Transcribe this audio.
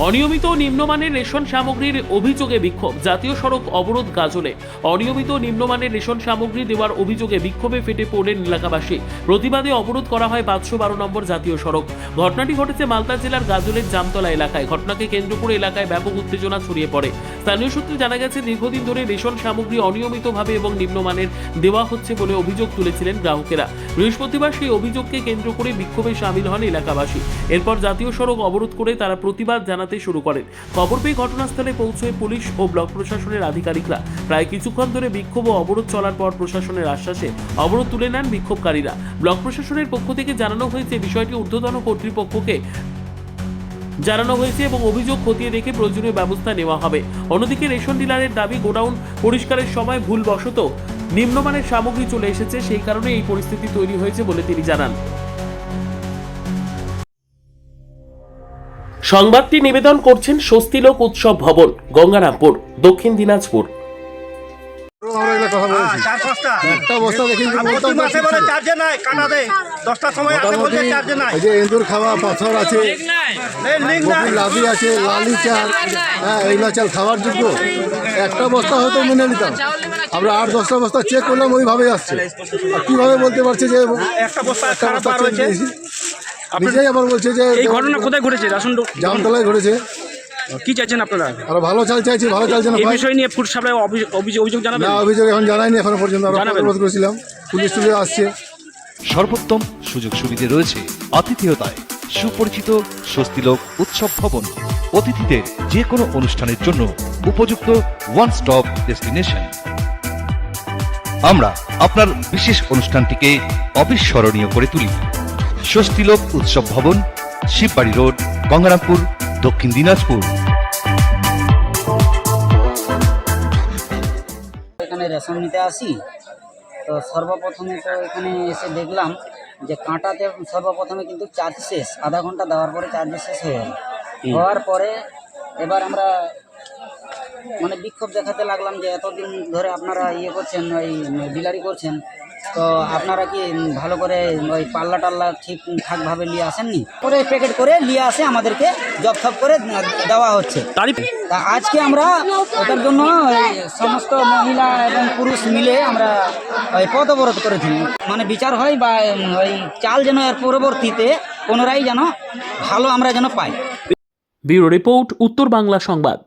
অনিয়মিত নিম্নমানের রেশন সামগ্রীর অভিযোগে বিক্ষোভ, জাতীয় সড়ক অবরোধ গাজলে। অনিয়মিত নিম্নমানের রেশন সামগ্রী দেওয়ার অভিযোগে বিক্ষোভে ফেটে পড়লেন এলাকাবাসী। প্রতিবাদে অবরোধ করা হয় 512 নম্বর জাতীয় সড়ক। ঘটনাটি ঘটেছে মালদা জেলার গাজলের জামতলা এলাকায়। ঘটনাকে কেন্দ্র করে এলাকায় ব্যাপক উত্তেজনা ছড়িয়ে পড়ে। স্থানীয় সূত্রে জানা গেছে, দীর্ঘদিন ধরে রেশন সামগ্রী অনিয়মিতভাবে এবং নিম্নমানের দেওয়া হচ্ছে বলে অভিযোগ তুলেছিলেন গ্রাহকেরা। বৃহস্পতিবার সেই অভিযোগকে কেন্দ্র করে বিক্ষোভে সামিল হন এলাকাবাসী। এরপর জাতীয় সড়ক অবরোধ করে তারা প্রতিবাদ জানাতে শুরু করেন। খবর পেয়ে ঘটনাস্থলে পৌঁছয় পুলিশ ও ব্লক প্রশাসনের আধিকারিকরা। প্রায় কিছুক্ষণ ধরে বিক্ষোভ ও অবরোধ চলার পর প্রশাসনের আশ্বাসে অবরোধ তুলে নেন বিক্ষোভকারীরা। ব্লক প্রশাসনের পক্ষ থেকে জানানো হয়েছে, বিষয়টি ঊর্ধ্বতন কর্তৃপক্ষকে জানানো হয়েছে এবং অভিযোগ খতিয়ে দেখে প্রয়োজনীয় ব্যবস্থা নেওয়া হবে। অন্যদিকে রেশন ডিলারের দাবি, গোডাউন পরিষ্কারের সময় ভুলবশত নিম্নমানের সামগ্রী চলে এসেছে, সেই কারণে এই পরিস্থিতি তৈরি হয়েছে বলে তিনি জানান। সংবাদটি নিবেদন করছেন স্বস্তিলোক উৎসব ভবন, গঙ্গারামপুর, দক্ষিণ দিনাজপুর। একটা বস্তা দেখি এন্দুর খাওয়া পাথর আছে, লাদি আছে, লালি চাল, হ্যাঁ এইগুলো চাল খাওয়ার যোগ্য। একটা বস্তা হয়তো মেনে নিতাম, আমরা 8-10টা বস্তা চেক করলাম, ওইভাবেই আসছে। আর কিভাবে বলতে পারছে যে একটা বস্তা চেক দিয়েছি? নিজেই আবার বলছে যে এই ঘটনা কোথায় ঘটেছে? জামতলায় ঘটেছে। কি চাইছেন আপনারা? আর ভালো চাল চাইছি, ভালো চাল যেন এই বিষয় নিয়ে ফুড সাপ্লাই অভিযোগ জানাবেন? না, অভিযোগ এখন জানাইনি এখনো পর্যন্ত। আমরা অনুরোধ করেছিলাম, পুলিশ টুলিশ আসছে। সর্বোত্তম সুযোগ সুবিধে রয়েছে আতিথেয়তায়। সুপরিচিত স্বস্তিলোক উৎসব ভবন, অতিথিদের যে কোনো অনুষ্ঠানের জন্য উপযুক্ত ওয়ান স্টপ ডেস্টিনেশন। আমরা আপনার বিশেষ অনুষ্ঠানটিকে অবিস্মরণীয় করে তুলি। স্বস্তিলোক উৎসব ভবন, শিববাড়ি রোড, গঙ্গারামপুর, দক্ষিণ দিনাজপুর। এখানে রেশন নিতে আসি, তো সর্বপ্রথমে তো এখানে এসে দেখলাম যে কাঁটাতে সর্বপ্রথমে কিন্তু চার্জ শেষ, আধা ঘন্টা দেওয়ার পরে চার্জ শেষ হয়ে গেল। হওয়ার পরে এবার আমরা মানে বিক্ষোভ দেখাতে লাগলাম যে এতদিন ধরে আপনারা করছেন, ওই ডিলারি করছেন, তো আপনারা কি ভালো করে ওই পাল্লা টাল্লা ঠিকঠাকভাবে নিয়ে আসেননি? পরে প্যাকেট করে নিয়ে আসে আমাদেরকে জবথপ করে দেওয়া হচ্ছে। তা আজকে আমরা ওটার জন্য সমস্ত মহিলা এবং পুরুষ মিলে আমরা ওই পথ অবরোধ করেছি, মানে বিচার হয় বা ওই চাল যেন এর পরবর্তীতে পুনরায় যেন ভালো আমরা যেন পাই। ব্যুরো রিপোর্ট, উত্তর বাংলা সংবাদ।